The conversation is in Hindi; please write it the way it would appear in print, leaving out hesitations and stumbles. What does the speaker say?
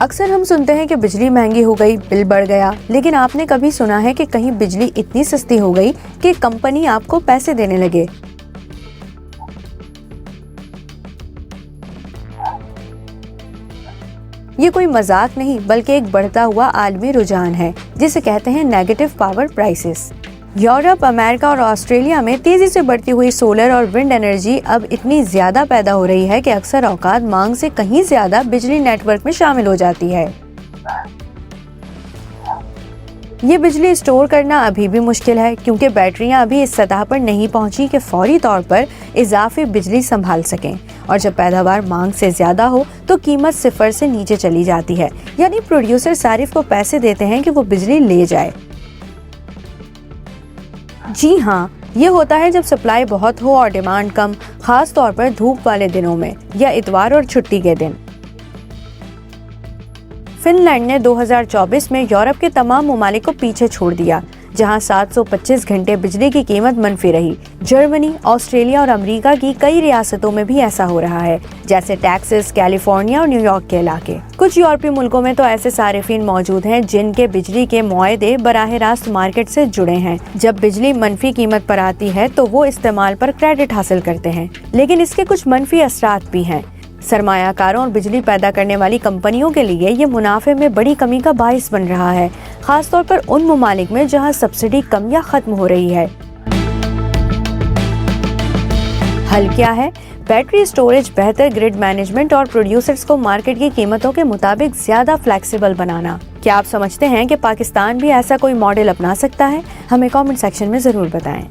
अक्सर हम सुनते हैं कि बिजली महंगी हो गई, बिल बढ़ गया, लेकिन आपने कभी सुना है कि कहीं बिजली इतनी सस्ती हो गई कि कंपनी आपको पैसे देने लगे? ये कोई मजाक नहीं बल्कि एक बढ़ता हुआ आलमी रुझान है जिसे कहते हैं negative power prices. Europe, America और ऑस्ट्रेलिया में तेजी से बढ़ती हुई सोलर और विंड एनर्जी अब इतनी ज्यादा पैदा हो रही है कि अक्सर औकात मांग से कहीं ज्यादा बिजली नेटवर्क में शामिल हो जाती है। ये बिजली स्टोर करना अभी भी मुश्किल है क्योंकि बैटरियां अभी इस सतह पर नहीं पहुंची कि फौरी तौर पर इजाफी बिजली संभाल सकें, और जब पैदावार मांग से ज्यादा हो तो कीमत सिफर से नीचे चली जाती है, यानी प्रोड्यूसर सारिफ को पैसे देते हैं कि वो बिजली ले जाए। जी हाँ, ये होता है जब सप्लाई बहुत हो और डिमांड कम, खास तौर पर धूप वाले दिनों में या इतवार और छुट्टी के दिन। फिनलैंड ने 2024 में यूरोप के तमाम ममालिक को पीछे छोड़ दिया, जहां 725 घंटे बिजली की कीमत मनफी रही। जर्मनी, ऑस्ट्रेलिया और अमेरिका की कई रियासतों में भी ऐसा हो रहा है, जैसे टेक्सास, कैलिफोर्निया और न्यूयॉर्क के इलाके। कुछ यूरोपीय मुल्कों में तो ऐसे सारिफिन मौजूद हैं जिनके बिजली के मुआहदे बराह रास्त मार्केट से जुड़े हैं। जब बिजली मनफी कीमत पर आती है तो वो इस्तेमाल पर क्रेडिट हासिल करते हैं, लेकिन इसके कुछ मनफी असरात भी हैं। सरमायाकारों और बिजली पैदा करने वाली कंपनियों के लिए ये मुनाफे में बड़ी कमी का बाइस बन रहा है, खासतौर पर उन ममालिक में जहां सब्सिडी कम या खत्म हो रही है। हल क्या है? बैटरी स्टोरेज, बेहतर ग्रिड मैनेजमेंट और प्रोड्यूसर्स को मार्केट की कीमतों के मुताबिक ज्यादा फ्लेक्सिबल बनाना। क्या आप समझते हैं कि पाकिस्तान भी ऐसा कोई मॉडल अपना सकता है? हमें कमेंट सेक्शन में जरूर बताएं।